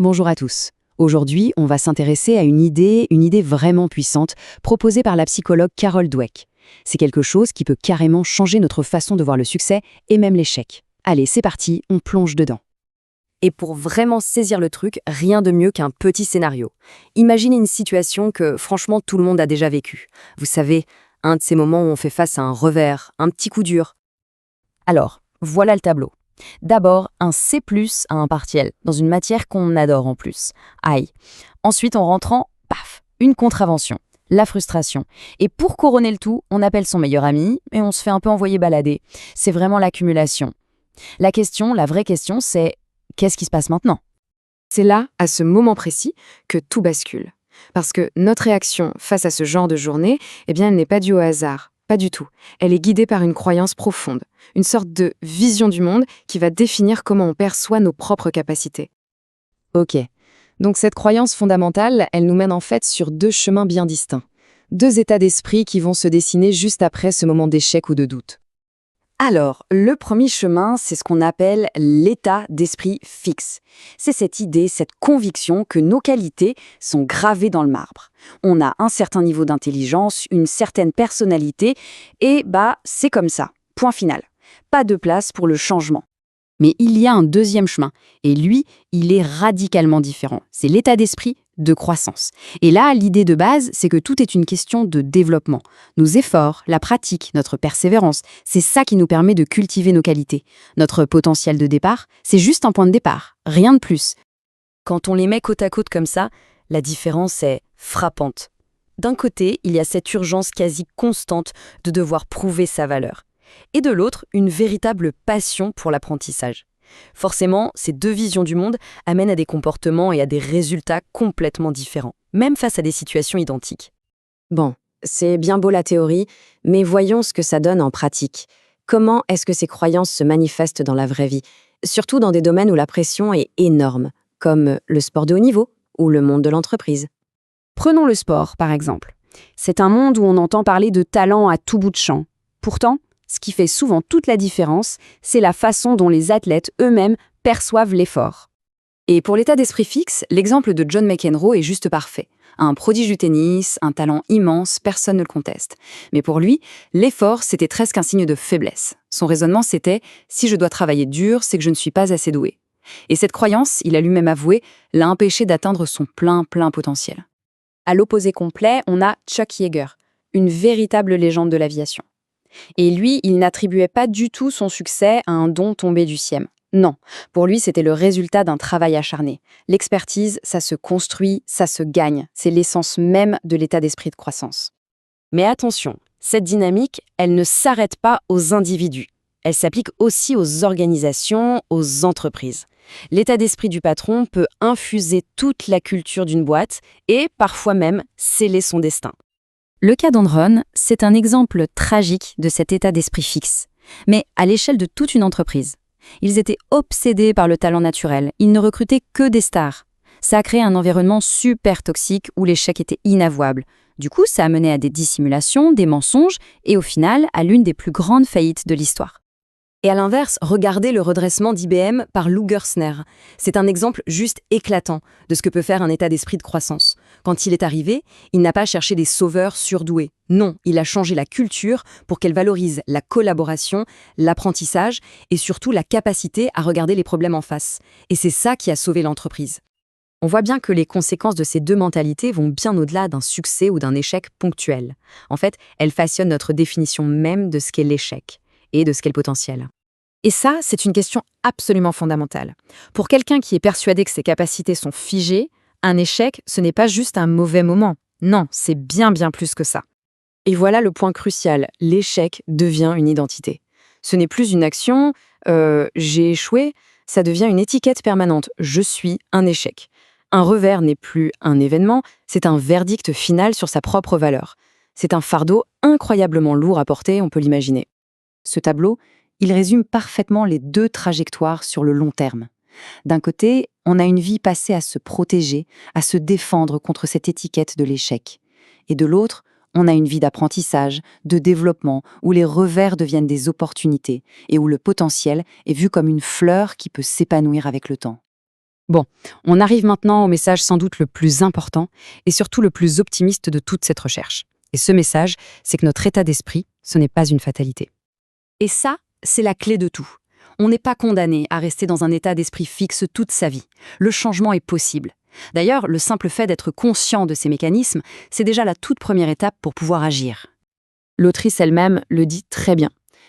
Bonjour à tous. Aujourd'hui, on va s'intéresser à une idée vraiment puissante, proposée par la psychologue Carol Dweck. C'est quelque chose qui peut carrément changer notre façon de voir le succès et même l'échec. Allez, c'est parti, on plonge dedans. Et pour vraiment saisir le truc, rien de mieux qu'un petit scénario. Imaginez une situation que, franchement, tout le monde a déjà vécue. Vous savez, un de ces moments où on fait face à un revers, un petit coup dur. Alors, voilà le tableau. D'abord, un C+, à un partiel, dans une matière qu'on adore en plus. Aïe. Ensuite, en rentrant, paf, une contravention. La frustration. Et pour couronner le tout, on appelle son meilleur ami et on se fait un peu envoyer balader. C'est vraiment l'accumulation. La vraie question, c'est qu'est-ce qui se passe maintenant? C'est là, à ce moment précis, que tout bascule. Parce que notre réaction face à ce genre de journée, elle n'est pas due au hasard. Pas du tout. Elle est guidée par une croyance profonde, une sorte de vision du monde qui va définir comment on perçoit nos propres capacités. Ok. Donc cette croyance fondamentale, elle nous mène en fait sur deux chemins bien distincts. Deux états d'esprit qui vont se dessiner juste après ce moment d'échec ou de doute. Alors, le premier chemin, c'est ce qu'on appelle l'état d'esprit fixe. C'est cette idée, cette conviction que nos qualités sont gravées dans le marbre. On a un certain niveau d'intelligence, une certaine personnalité, et c'est comme ça. Point final. Pas de place pour le changement. Mais il y a un deuxième chemin, et lui, il est radicalement différent. C'est l'état d'esprit de croissance. Et là, l'idée de base, c'est que tout est une question de développement. Nos efforts, la pratique, notre persévérance, c'est ça qui nous permet de cultiver nos qualités. Notre potentiel de départ, c'est juste un point de départ, rien de plus. Quand on les met côte à côte comme ça, la différence est frappante. D'un côté, il y a cette urgence quasi constante de devoir prouver sa valeur. Et de l'autre, une véritable passion pour l'apprentissage. Forcément, ces deux visions du monde amènent à des comportements et à des résultats complètement différents, même face à des situations identiques. Bon, c'est bien beau la théorie, mais voyons ce que ça donne en pratique. Comment est-ce que ces croyances se manifestent dans la vraie vie? Surtout dans des domaines où la pression est énorme, comme le sport de haut niveau ou le monde de l'entreprise. Prenons le sport, par exemple. C'est un monde où on entend parler de talent à tout bout de champ. Pourtant, ce qui fait souvent toute la différence, c'est la façon dont les athlètes eux-mêmes perçoivent l'effort. Et pour l'état d'esprit fixe, l'exemple de John McEnroe est juste parfait. Un prodige du tennis, un talent immense, personne ne le conteste. Mais pour lui, l'effort, c'était presque un signe de faiblesse. Son raisonnement, c'était « si je dois travailler dur, c'est que je ne suis pas assez doué ». Et cette croyance, il a lui-même avoué, l'a empêché d'atteindre son plein potentiel. À l'opposé complet, on a Chuck Yeager, une véritable légende de l'aviation. Et lui, il n'attribuait pas du tout son succès à un don tombé du ciel. Non, pour lui, c'était le résultat d'un travail acharné. L'expertise, ça se construit, ça se gagne. C'est l'essence même de l'état d'esprit de croissance. Mais attention, cette dynamique, elle ne s'arrête pas aux individus. Elle s'applique aussi aux organisations, aux entreprises. L'état d'esprit du patron peut infuser toute la culture d'une boîte et parfois même sceller son destin. Le cas d'Enron, c'est un exemple tragique de cet état d'esprit fixe, mais à l'échelle de toute une entreprise. Ils étaient obsédés par le talent naturel, ils ne recrutaient que des stars. Ça a créé un environnement super toxique où l'échec était inavouable. Du coup, ça a mené à des dissimulations, des mensonges et au final à l'une des plus grandes faillites de l'histoire. Et à l'inverse, regardez le redressement d'IBM par Lou Gerstner. C'est un exemple juste éclatant de ce que peut faire un état d'esprit de croissance. Quand il est arrivé, il n'a pas cherché des sauveurs surdoués. Non, il a changé la culture pour qu'elle valorise la collaboration, l'apprentissage et surtout la capacité à regarder les problèmes en face. Et c'est ça qui a sauvé l'entreprise. On voit bien que les conséquences de ces deux mentalités vont bien au-delà d'un succès ou d'un échec ponctuel. En fait, elles façonnent notre définition même de ce qu'est l'échec et de ce qu'est le potentiel. Et ça, c'est une question absolument fondamentale. Pour quelqu'un qui est persuadé que ses capacités sont figées, un échec, ce n'est pas juste un mauvais moment. Non, c'est bien plus que ça. Et voilà le point crucial, l'échec devient une identité. Ce n'est plus une action, j'ai échoué, ça devient une étiquette permanente, je suis un échec. Un revers n'est plus un événement, c'est un verdict final sur sa propre valeur. C'est un fardeau incroyablement lourd à porter, on peut l'imaginer. Ce tableau, il résume parfaitement les deux trajectoires sur le long terme. D'un côté, on a une vie passée à se protéger, à se défendre contre cette étiquette de l'échec. Et de l'autre, on a une vie d'apprentissage, de développement, où les revers deviennent des opportunités et où le potentiel est vu comme une fleur qui peut s'épanouir avec le temps. Bon, on arrive maintenant au message sans doute le plus important et surtout le plus optimiste de toute cette recherche. Et ce message, c'est que notre état d'esprit, ce n'est pas une fatalité. Et ça, c'est la clé de tout. On n'est pas condamné à rester dans un état d'esprit fixe toute sa vie. Le changement est possible. D'ailleurs, le simple fait d'être conscient de ces mécanismes, c'est déjà la toute première étape pour pouvoir agir. L'autrice elle-même le dit très bien.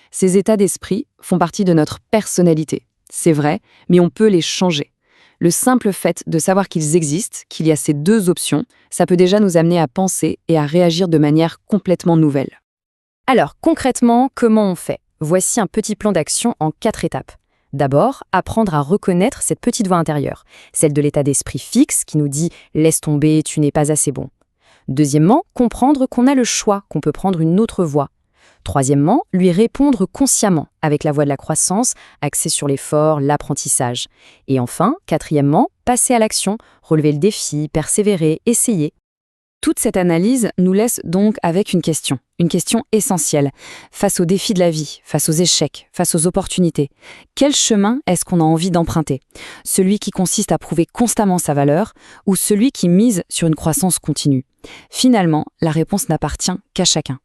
Ces états d'esprit font partie de notre personnalité. C'est vrai, mais on peut les changer. Le simple fait de savoir qu'ils existent, qu'il y a ces deux options, ça peut déjà nous amener à penser et à réagir de manière complètement nouvelle. Alors, concrètement, comment on fait? Voici un petit plan d'action en 4 étapes. D'abord, apprendre à reconnaître cette petite voix intérieure, celle de l'état d'esprit fixe qui nous dit « laisse tomber, tu n'es pas assez bon ». Deuxièmement, comprendre qu'on a le choix, qu'on peut prendre une autre voie. Troisièmement, lui répondre consciemment avec la voie de la croissance, axée sur l'effort, l'apprentissage. Et enfin, quatrièmement, passer à l'action, relever le défi, persévérer, essayer. Toute cette analyse nous laisse donc avec une question essentielle. Face aux défis de la vie, face aux échecs, face aux opportunités, quel chemin est-ce qu'on a envie d'emprunter? Celui qui consiste à prouver constamment sa valeur ou celui qui mise sur une croissance continue? Finalement, la réponse n'appartient qu'à chacun.